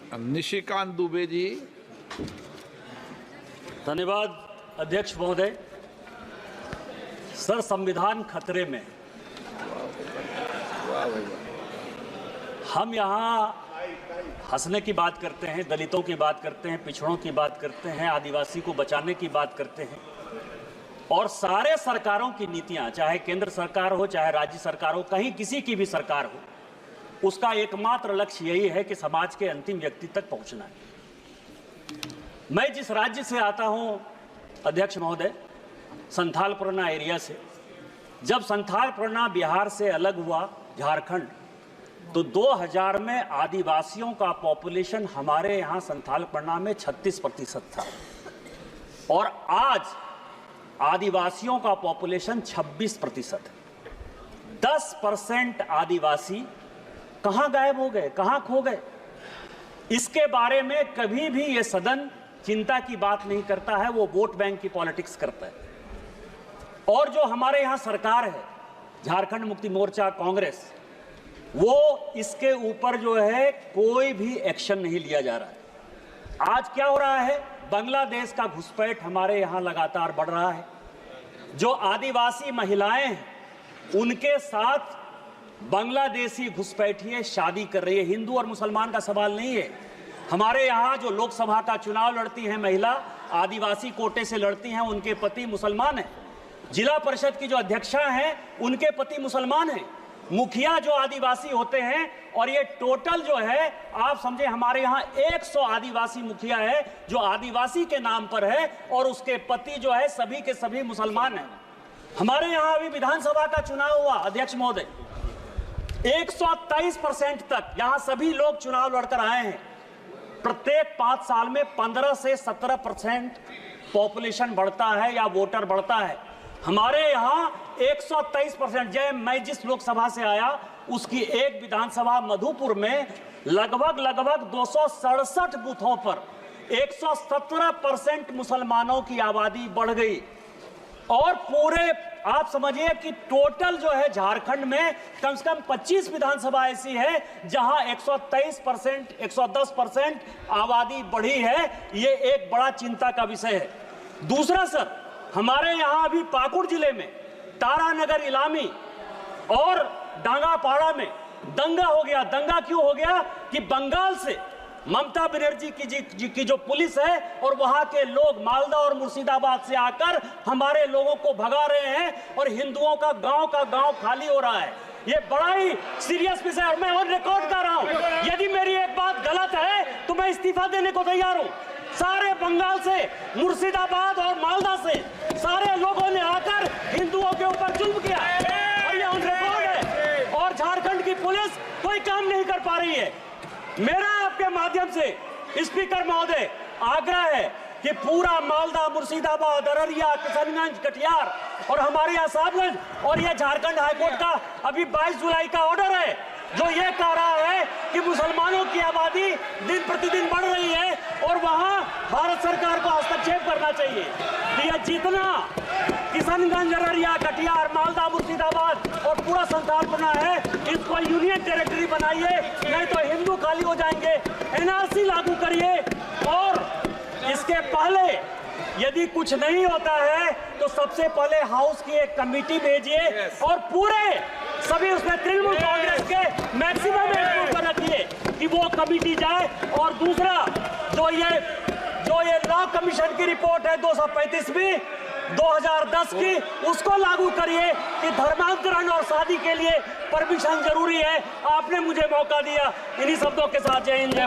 निशिकांत दुबे जी। धन्यवाद अध्यक्ष महोदय। सर, संविधान खतरे में। हम यहाँ हंसने की बात करते हैं, दलितों की बात करते हैं, पिछड़ों की बात करते हैं, आदिवासी को बचाने की बात करते हैं, और सारे सरकारों की नीतियां, चाहे केंद्र सरकार हो चाहे राज्य सरकार हो, कहीं किसी की भी सरकार हो, उसका एकमात्र लक्ष्य यही है कि समाज के अंतिम व्यक्ति तक पहुंचना है। मैं जिस राज्य से आता हूं अध्यक्ष महोदय, संथाल परगना एरिया से, जब संथाल परगना बिहार से अलग हुआ, झारखंड, तो 2000 में आदिवासियों का पॉपुलेशन हमारे यहाँ संथाल परगना में 36% था, और आज आदिवासियों का पॉपुलेशन 26% है। 10% आदिवासी कहां गायब हो गए, कहां खो गए? इसके बारे में कभी भी ये सदन चिंता की बात नहीं करता है, वो वोट बैंक की पॉलिटिक्स करता है। और जो हमारे यहां सरकार है, झारखंड मुक्ति मोर्चा, कांग्रेस, वो इसके ऊपर जो है कोई भी एक्शन नहीं लिया जा रहा है। आज क्या हो रहा है? बांग्लादेश का घुसपैठ हमारे यहां लगातार बढ़ रहा है। जो आदिवासी महिलाएं हैं, उनके साथ बांग्लादेशी घुसपैठिए शादी कर रही है। हिंदू और मुसलमान का सवाल नहीं है। हमारे यहाँ जो लोकसभा का चुनाव लड़ती हैं महिला, आदिवासी कोटे से लड़ती हैं, उनके पति मुसलमान हैं। जिला परिषद की जो अध्यक्षा हैं, उनके पति मुसलमान हैं। मुखिया जो आदिवासी होते हैं, और ये टोटल जो है आप समझे, हमारे यहाँ 100 आदिवासी मुखिया है जो आदिवासी के नाम पर है, और उसके पति जो है सभी के सभी मुसलमान हैं। हमारे यहाँ अभी विधानसभा का चुनाव हुआ अध्यक्ष महोदय, 123% तक यहाँ सभी लोग चुनाव लड़कर आए हैं। प्रत्येक 5 साल में 15 से 17% पॉपुलेशन बढ़ता है या वोटर बढ़ता है। हमारे यहाँ 123%। मैं जिस लोकसभा से आया, उसकी एक विधानसभा मधुपुर में लगभग 267 बूथों पर 117% मुसलमानों की आबादी बढ़ गई। और पूरे आप समझिए कि टोटल जो है झारखंड में कम से कम 25 विधानसभा ऐसी है जहां 123%, 110% आबादी बढ़ी है। ये एक बड़ा चिंता का विषय है। दूसरा सर, हमारे यहां अभी पाकुड़ जिले में तारानगर, इलामी और डांगापाड़ा में दंगा हो गया। दंगा क्यों हो गया? कि बंगाल से ममता बनर्जी की जो पुलिस है और वहां के लोग मालदा और मुर्शिदाबाद से आकर हमारे लोगों को भगा रहे हैं, और हिंदुओं का गांव खाली हो रहा है। ये बड़ा ही सीरियस विषय है, और मैं ऑन रिकॉर्ड कर रहा हूं। यदि मेरी एक बात गलत है तो मैं इस्तीफा देने को तैयार हूं। सारे बंगाल से, मुर्शिदाबाद और मालदा से सारे लोगों ने आकर हिंदुओं के ऊपर जुल्म किया, और ये ऑन रिकॉर्ड है। और झारखंड की पुलिस कोई काम नहीं कर पा रही है। मेरा आपके माध्यम से स्पीकर महोदय आग्रह है कि पूरा मालदा, मुर्शिदाबाद, अररिया, किशनगंज, कटिहार और हमारे यहाँ साहबगंज, और यह झारखंड हाईकोर्ट का अभी 22 जुलाई का ऑर्डर है जो ये कह रहा है कि मुसलमानों की आबादी दिन प्रतिदिन बढ़ रही है, और वहां भारत सरकार को हस्तक्षेप करना चाहिए कि यह जितना किशनगंज, अररिया, कटिहार, मालदा, मुर्शिदाबाद और पूरा संथाल परगना है, इसको यूनियन टेरिटरी बनाइए, नहीं तो हिंदू खाली हो जाएंगे। एनआरसी लागू करिए, और इसके पहले यदि कुछ नहीं होता है तो सबसे पहले हाउस की एक कमेटी भेजिए, और पूरे सभी उसमें तृणमूल कांग्रेस के मैक्सिमम एम्प्लॉय को रखिए कि वो कमेटी जाए। और दूसरा, जो ये लॉ कमीशन की रिपोर्ट है 235वीं 2010 की, उसको लागू करिए कि धर्मांतरण और शादी के लिए परमिशन जरूरी है। आपने मुझे मौका दिया। इन्हीं शब्दों के साथ जय हिंद, जय भारत।